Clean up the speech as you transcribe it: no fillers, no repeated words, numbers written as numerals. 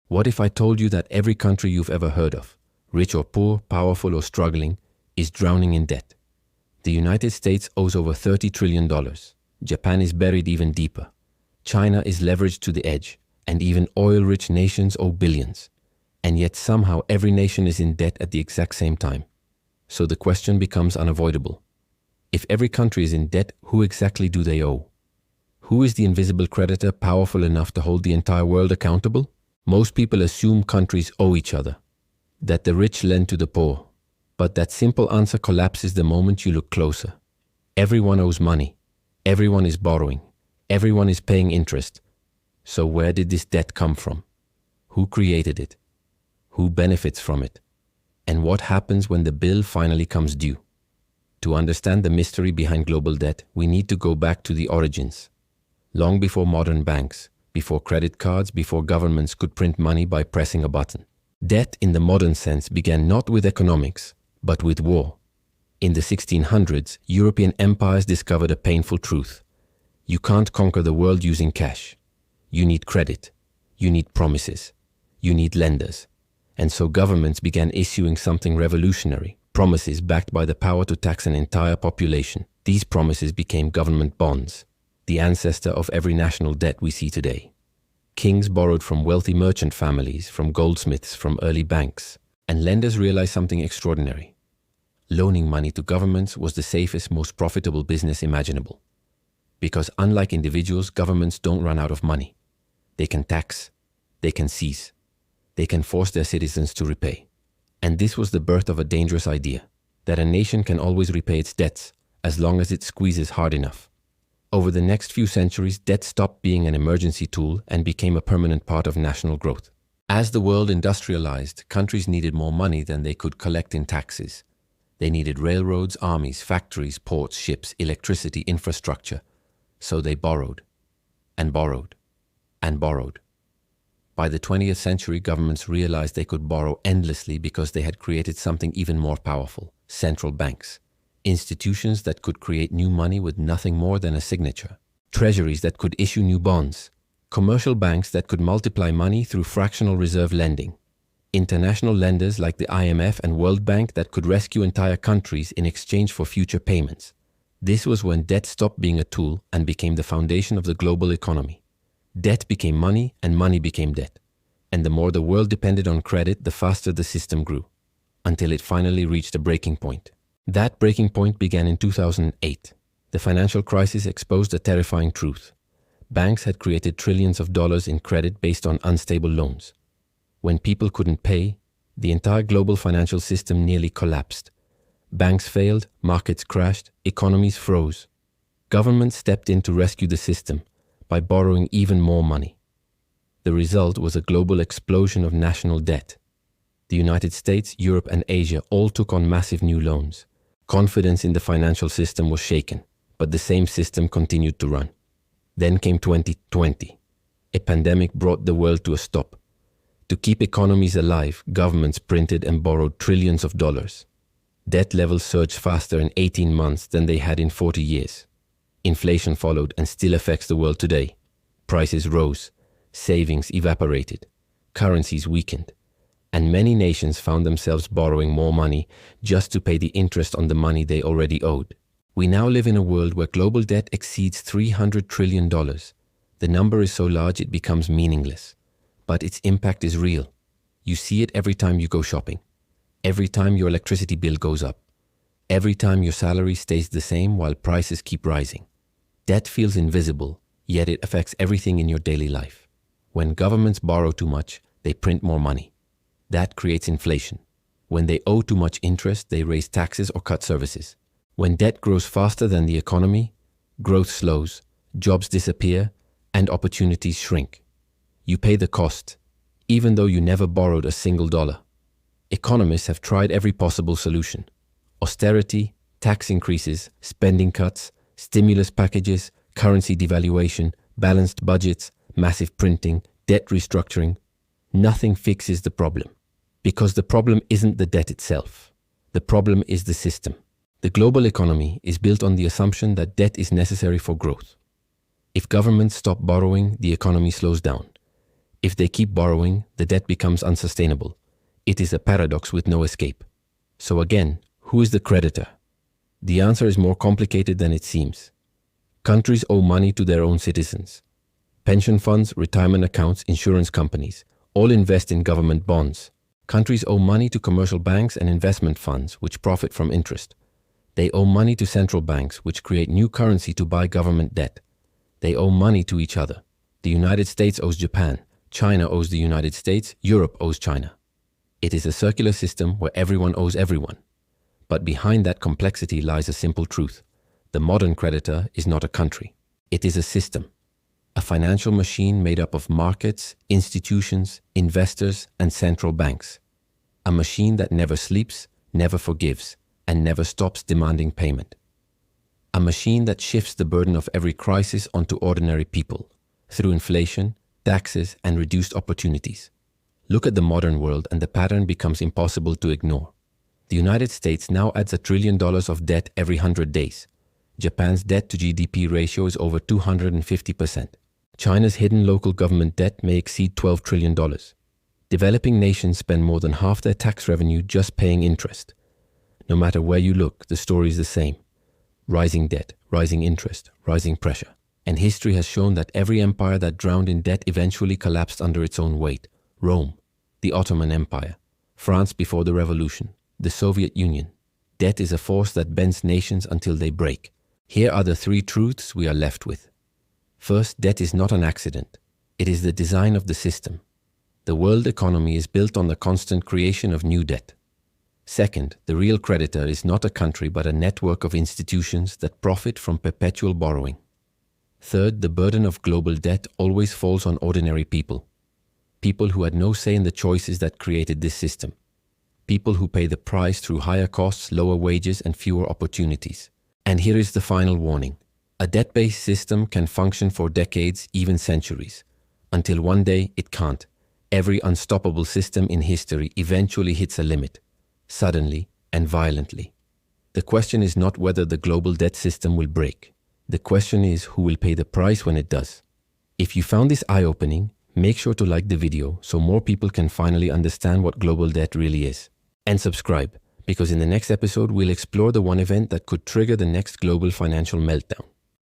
What if I told you that every country you've ever heard of, rich or poor, powerful or struggling, is drowning in debt? The United States owes over $30 trillion. Japan is buried even deeper. China is leveraged to the edge, and even oil-rich nations owe billions. And yet somehow every nation is in debt at the exact same time. So the question becomes unavoidable. If every country is in debt, who exactly do they owe? Who is the invisible creditor powerful enough to hold the entire world accountable? Most people assume countries owe each other, that the rich lend to the poor. But that simple answer collapses the moment you look closer. Everyone owes money. Everyone is borrowing. Everyone is paying interest. So where did this debt come from? Who created it? Who benefits from it? And what happens when the bill finally comes due? To understand the mystery behind global debt, we need to go back to the origins. Long before modern banks, before credit cards, before governments could print money by pressing a button. Debt in the modern sense began not with economics, but with war. In the 1600s, European empires discovered a painful truth. You can't conquer the world using cash. You need credit. You need promises. You need lenders. And so governments began issuing something revolutionary, promises backed by the power to tax an entire population. These promises became government bonds, the ancestor of every national debt we see today. Kings borrowed from wealthy merchant families, from goldsmiths, from early banks. And lenders realized something extraordinary. Loaning money to governments was the safest, most profitable business imaginable. Because unlike individuals, governments don't run out of money. They can tax, they can seize, they can force their citizens to repay. And this was the birth of a dangerous idea, that a nation can always repay its debts as long as it squeezes hard enough. Over the next few centuries, debt stopped being an emergency tool and became a permanent part of national growth. As the world industrialized, countries needed more money than they could collect in taxes. They needed railroads, armies, factories, ports, ships, electricity, infrastructure. So they borrowed, and borrowed, and borrowed. By the 20th century, governments realized they could borrow endlessly because they had created something even more powerful: central banks. Institutions that could create new money with nothing more than a signature. Treasuries that could issue new bonds. Commercial banks that could multiply money through fractional reserve lending. International lenders like the IMF and World Bank that could rescue entire countries in exchange for future payments. This was when debt stopped being a tool and became the foundation of the global economy. Debt became money and money became debt. And the more the world depended on credit, the faster the system grew, until it finally reached a breaking point. That breaking point began in 2008. The financial crisis exposed a terrifying truth. Banks had created trillions of dollars in credit based on unstable loans. When people couldn't pay, the entire global financial system nearly collapsed. Banks failed, markets crashed, economies froze. Governments stepped in to rescue the system by borrowing even more money. The result was a global explosion of national debt. The United States, Europe, and Asia all took on massive new loans. Confidence in the financial system was shaken, but the same system continued to run. Then came 2020. A pandemic brought the world to a stop. To keep economies alive, governments printed and borrowed trillions of dollars. Debt levels surged faster in 18 months than they had in 40 years. Inflation followed and still affects the world today. Prices rose, savings evaporated, currencies weakened, and many nations found themselves borrowing more money just to pay the interest on the money they already owed. We now live in a world where global debt exceeds $300 trillion. The number is so large it becomes meaningless. But its impact is real. You see it every time you go shopping. Every time your electricity bill goes up. Every time your salary stays the same while prices keep rising. Debt feels invisible, yet it affects everything in your daily life. When governments borrow too much, they print more money. That creates inflation. When they owe too much interest, they raise taxes or cut services. When debt grows faster than the economy, growth slows, jobs disappear, and opportunities shrink. You pay the cost, even though you never borrowed a single dollar. Economists have tried every possible solution. Austerity, tax increases, spending cuts, stimulus packages, currency devaluation, balanced budgets, massive printing, debt restructuring. Nothing fixes the problem. Because the problem isn't the debt itself. The problem is the system. The global economy is built on the assumption that debt is necessary for growth. If governments stop borrowing, the economy slows down. If they keep borrowing, the debt becomes unsustainable. It is a paradox with no escape. So again, who is the creditor? The answer is more complicated than it seems. Countries owe money to their own citizens. Pension funds, retirement accounts, insurance companies all invest in government bonds. Countries owe money to commercial banks and investment funds, which profit from interest. They owe money to central banks, which create new currency to buy government debt. They owe money to each other. The United States owes Japan. China owes the United States. Europe owes China. It is a circular system where everyone owes everyone. But behind that complexity lies a simple truth. The modern creditor is not a country. It is a system. A financial machine made up of markets, institutions, investors, and central banks. A machine that never sleeps, never forgives, and never stops demanding payment. A machine that shifts the burden of every crisis onto ordinary people, through inflation, taxes, and reduced opportunities. Look at the modern world and the pattern becomes impossible to ignore. The United States now adds $1 trillion of debt every 100 days. Japan's debt to GDP ratio is over 250%. China's hidden local government debt may exceed $12 trillion. Developing nations spend more than half their tax revenue just paying interest. No matter where you look, the story is the same. Rising debt, rising interest, rising pressure. And history has shown that every empire that drowned in debt eventually collapsed under its own weight. Rome, the Ottoman Empire, France before the Revolution, the Soviet Union. Debt is a force that bends nations until they break. Here are the 3 truths we are left with. First, debt is not an accident. It is the design of the system. The world economy is built on the constant creation of new debt. Second, the real creditor is not a country but a network of institutions that profit from perpetual borrowing. Third, the burden of global debt always falls on ordinary people. People who had no say in the choices that created this system. People who pay the price through higher costs, lower wages, and fewer opportunities. And here is the final warning. A debt-based system can function for decades, even centuries, until one day it can't. Every unstoppable system in history eventually hits a limit, suddenly and violently. The question is not whether the global debt system will break. The question is who will pay the price when it does. If you found this eye-opening, make sure to like the video so more people can finally understand what global debt really is. And subscribe, because in the next episode we'll explore the one event that could trigger the next global financial meltdown.